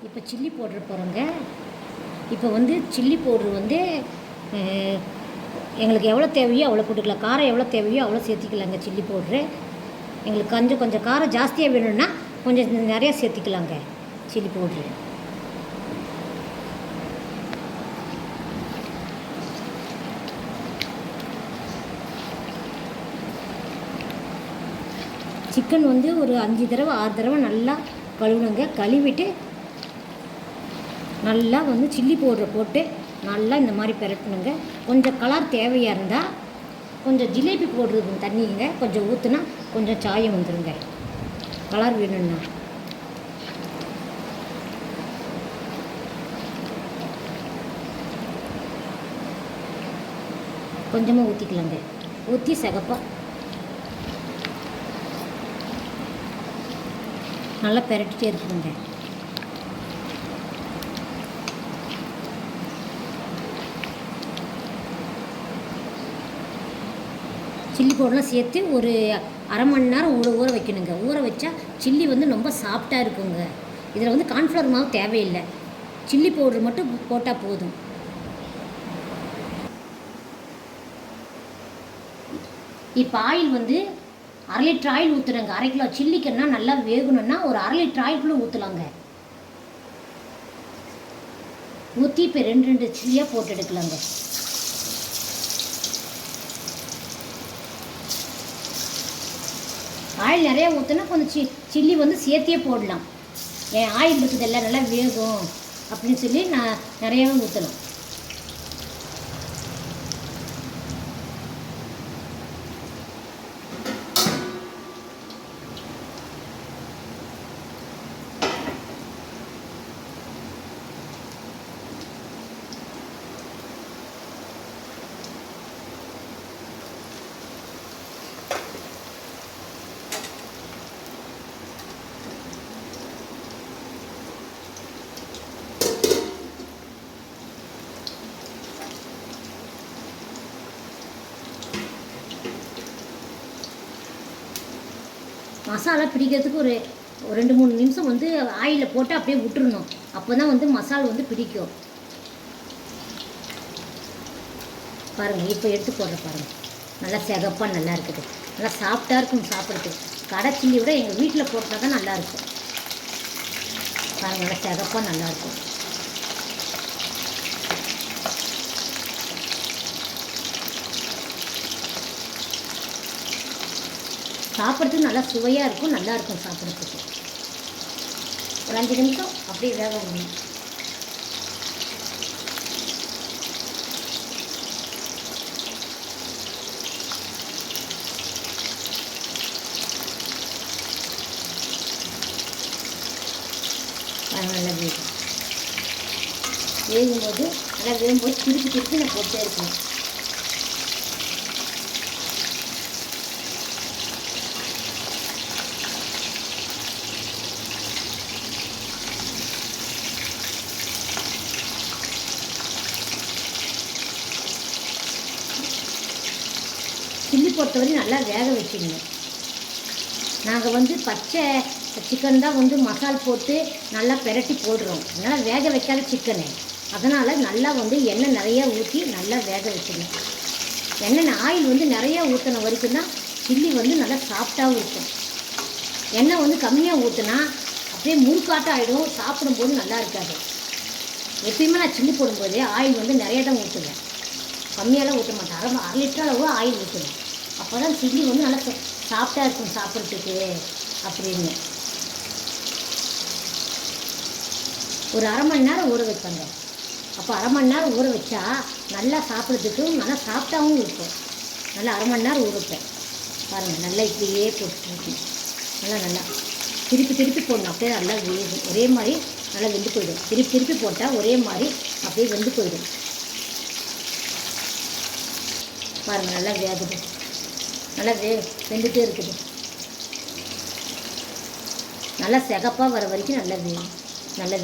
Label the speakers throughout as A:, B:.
A: இப்போ chilli powder போகிறோங்க. இப்போ வந்து சில்லி பவுட்ரு வந்து எங்களுக்கு எவ்வளோ தேவையோ அவ்வளோ போட்டுக்கலாம். காரம் எவ்வளோ தேவையோ அவ்வளோ சேர்த்திக்கலாங்க. சில்லி பவுட்ரு எங்களுக்கு கொஞ்சம் காரம் ஜாஸ்தியாக வேணும்னா கொஞ்சம் நிறையா சேர்த்திக்கலாங்க சில்லி பவுட்ரு. சிக்கன் வந்து ஒரு 5 தடவை 6 தடவை நல்லா கழுவுணுங்க. கழுவிட்டு நல்லா வந்து சில்லி பவுட்ரை போட்டு நல்லா இந்த மாதிரி பெரட்டணுங்க. கொஞ்சம் கலர் தேவையாக இருந்தால் கொஞ்சம் ஜிலேபி பவுட்ரு தண்ணிங்க கொஞ்சம் ஊற்றுனா கொஞ்சம் சாயம் வந்துடுங்க கலர் வேணும்னா. கொஞ்சமாக ஊற்றிக்கலாங்க. ஊற்றி சிகப்பாக நல்லா பெரட்டிகிட்டே இருக்குதுங்க. சில்லி பவுடர்லாம் சேர்த்து ஒரு அரை மணி நேரம் ஊற வைக்கணுங்க. ஊற வச்சா சில்லி வந்து ரொம்ப சாஃப்டாக இருக்குங்க. இதில் வந்து கார்ன்ஃப்ளவர் மாவு தேவையில்லை, சில்லி பவுட்ரு மட்டும் போட்டால் போதும். இப்போ ஆயில் வந்து 1/2 லிட்டர் ஆயில் ஊற்றுறேங்க. 1/2 கிலோ சில்லிக்குன்னா நல்லா வேகணும்னா ஒரு 1/2 லிட்டர் ஆயிலுக்குள்ளே ஊற்றலாங்க. ஊற்றி இப்போ 2 சில்லியாக போட்டு எடுக்கலாங்க. ஆயில் நிறையா ஊற்றினா கொஞ்சம் சில்லி வந்து சேர்த்தியே போடலாம். ஆயில் இருக்குதில்ல நல்லா வேகும் அப்படின்னு சொல்லி நான் நிறையாவே ஊற்றலாம். மசாலா பிடிக்கிறதுக்கு ஒரு 2-3 நிமிஷம் வந்து ஆயிலில் போட்டு அப்படியே விட்டுறணும். அப்போ தான் வந்து மசாலா வந்து பிடிக்கும். பாருங்கள், இப்போ எடுத்து போடுற பாருங்கள், நல்லா சிகப்பாக நல்லா இருக்குது. நல்லா சாஃப்டாக இருக்கும் சாப்பிட்றதுக்கு. கடை சில்லி விட எங்கள் வீட்டில் போட்டால் தான் நல்லாயிருக்கும். பாருங்கள், நல்லா சிகப்பாக நல்லாயிருக்கும். சாப்பிட்றதுக்கு நல்லா சுவையாக இருக்கும், நல்லாயிருக்கும் சாப்பிட்றதுக்கு. ஒரு 5 நிமிஷம் அப்படியே வேக விடணும். நல்லா வேகும். வேகும்போது நல்லா வேகும்போது திருப்பி நான் போட்டே இருக்கணும். சில்லி பொறுத்தவரை நல்லா வேக வச்சுக்கணும். நாங்கள் வந்து பச்சை சிக்கன் தான் வந்து மசால் போட்டு நல்லா பெரட்டி போடுறோம். அதனால் வேக வைக்காத சிக்கனு. அதனால் நல்லா வந்து எண்ணெய் நிறையா ஊற்றி நல்லா வேக வச்சுக்கணும். ஆயில் வந்து நிறையா ஊற்றின வரைக்கும் தான் சில்லி வந்து நல்லா சாஃப்டாகவும் இருக்கும். எண்ணெய் வந்து கம்மியாக ஊற்றினா அப்படியே முறுக்காட்டம் ஆகிடும், சாப்பிடும்போது நல்லா இருக்காது. எப்பயுமே நான் சில்லி போடும்போது ஆயில் வந்து நிறையா தான் ஊற்றுவேன், கம்மியாலாம் ஊற்ற மாட்டேன். 1/2 லிட்டர் அளவு ஆயில் ஊற்றுவேன். அப்போ தான் சில்லி வந்து நல்லா சாஃப்டாக இருக்கும் சாப்பிட்றதுக்கு அப்படின்னு. ஒரு 1/2 மணி நேரம் ஊற வைப்பாங்க. அப்போ 1/2 மணி நேரம் ஊற வச்சா நல்லா சாப்பிட்றதுக்கும் நல்லா சாஃப்டாகவும் இருக்கும். நல்லா 1/2 மணி நேரம் ஊற வைப்பேன். பாருங்கள், நல்லா இப்படியே போட்டு நல்லா திருப்பி போடணும். அப்படியே நல்லா வேகும். ஒரே மாதிரி நல்லா வெந்து போயிடும். திருப்பி போட்டால் ஒரே மாதிரி அப்படியே வெந்து போயிடும். பாருங்கள், நல்லா வேகுது. நல்லா வெந்துகிட்டே இருக்குது. நல்லா சிகப்பாக வர வரைக்கும் நல்லா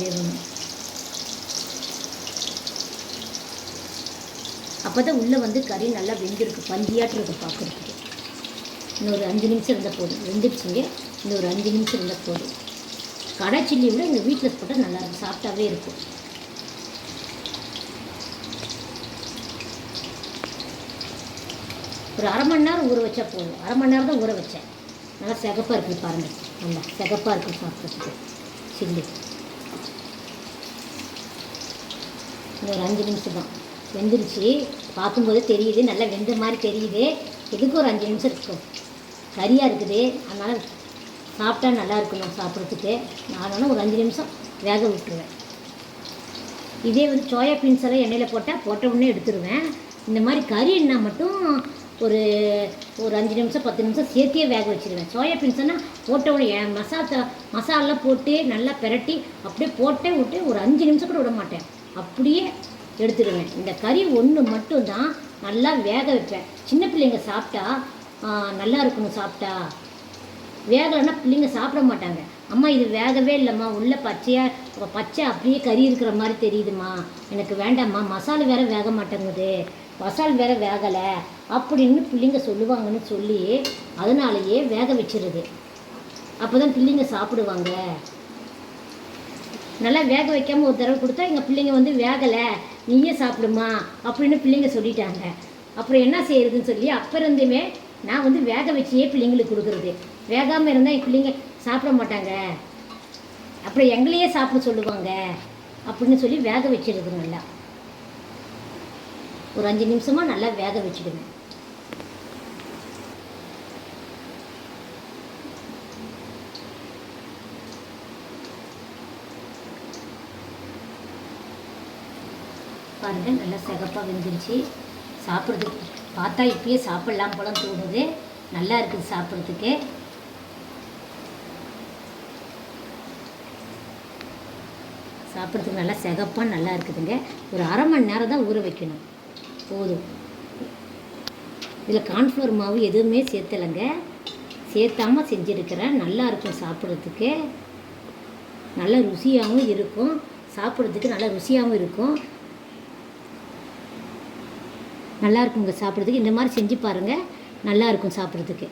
A: வேகணும். அப்போ தான் உள்ளே வந்து கறி நல்லா வெந்திருக்கு, பந்தியாட்டு இருக்குது பார்க்குறதுக்கு. இன்னொரு 5 நிமிஷம் இருந்தால் போதும். வெந்துடுச்சிங்க. இன்னொரு 5 நிமிஷம் இருந்தால் போதும். கடை சில்லி விட எங்கள் வீட்டில் போட்டால் நல்லாயிருக்கும், சாஃப்டாகவே இருக்கும். ஒரு அரை மணி நேரம் ஊற வச்சா போதும். அரை மணி நேரம் தான் ஊற வச்சேன். நல்லா சிகப்பாக இருக்குது பாருங்கள், நல்லா சிகப்பாக இருக்குது சாப்பிட்றதுக்கு சில்லி. இன்னும் ஒரு 5 நிமிஷம் தான் வெந்துருச்சு. பார்க்கும்போதே தெரியுது, நல்லா வெந்த மாதிரி தெரியுது. எதுக்கு ஒரு 5 நிமிஷம் இருக்கும், கறியாக இருக்குது, அதனால் சாப்பிட்டா நல்லா இருக்கணும் சாப்பிட்றதுக்கு. அதனால் ஒரு 5 நிமிஷம் வேக விட்டுருவேன். இதே வந்து சோயா பீன்ஸ் எல்லாம் எண்ணெயில் போட்ட உடனே எடுத்துருவேன். இந்த மாதிரி கறின்னா மட்டும் ஒரு 5 நிமிஷம் 10 நிமிஷம் சேர்த்தியே வேக வச்சுருவேன். சோயா பீன்ஸ்னால் போட்ட உடனே மசாலெலாம் போட்டு நல்லா பெரட்டி அப்படியே போட்டே விட்டு ஒரு 5 நிமிஷம் கூட விட மாட்டேன், அப்படியே எடுத்துடுவேன். இந்த கறி ஒன்று மட்டும்தான் நல்லா வேக வைப்பேன். சின்ன பிள்ளைங்க சாப்பிட்டா நல்லா இருக்கணும், சாப்பிட்டா வேகலைன்னா பிள்ளைங்க சாப்பிட மாட்டாங்க. அம்மா இது வேகவே இல்லைம்மா, உள்ளே பச்சை அப்படியே கறி இருக்கிற மாதிரி தெரியுதுமா, எனக்கு வேண்டாம்மா, மசாலா வேறு வேக மாட்டேங்குது, மசால் வேறு வேகலை அப்படின்னு பிள்ளைங்க சொல்லுவாங்கன்னு சொல்லி அதனாலேயே வேக வச்சிருது. அப்போ தான் பிள்ளைங்க சாப்பிடுவாங்க. நல்லா வேக வைக்காமல் ஒரு தடவை கொடுத்தா எங்கள் பிள்ளைங்க வந்து வேகலை நீயே சாப்பிடுமா அப்படின்னு பிள்ளைங்க சொல்லிட்டாங்க. அப்புறம் என்ன செய்யறதுன்னு சொல்லி அப்போ இருந்துமே நான் வந்து வேக வச்சியே பிள்ளைங்களுக்கு கொடுக்குறது. வேகாமல் இருந்தால் என் பிள்ளைங்க சாப்பிட மாட்டாங்க, அப்புறம் எங்களையே சாப்பிட சொல்லுவாங்க அப்படின்னு சொல்லி வேக வச்சிடுது. நல்லா ஒரு 5 நிமிஷமாக நல்லா வேக வச்சுடுவேன். பாருங்கள் நல்லா சிகப்பாக வெந்துருச்சு. சாப்பிட்றதுக்கு பார்த்தா இப்பயே சாப்பிட்லாம் போல தோணுது. நல்லா இருக்குது சாப்பிட்றதுக்கு. சாப்பிட்றதுக்கு நல்லா சிகப்பாக நல்லா இருக்குதுங்க. ஒரு அரை மணி நேரம் தான் ஊற வைக்கணும், போதும். இதில் கார்ன்ஃப்ளவர் மாவு எதுவுமே சேர்த்தலைங்க, சேர்த்தாமல் செஞ்சுருக்கிறேன். நல்லா இருக்கும் சாப்பிட்றதுக்கு, நல்லா ருசியாகவும் இருக்கும், சாப்பிட்றதுக்கு நல்லா ருசியாகவும் இருக்கும், நல்லா இருக்குங்க சாப்பிட்றதுக்கு. இந்த மாதிரி செஞ்சு பாருங்கள், நல்லா இருக்கும் சாப்பிட்றதுக்கு.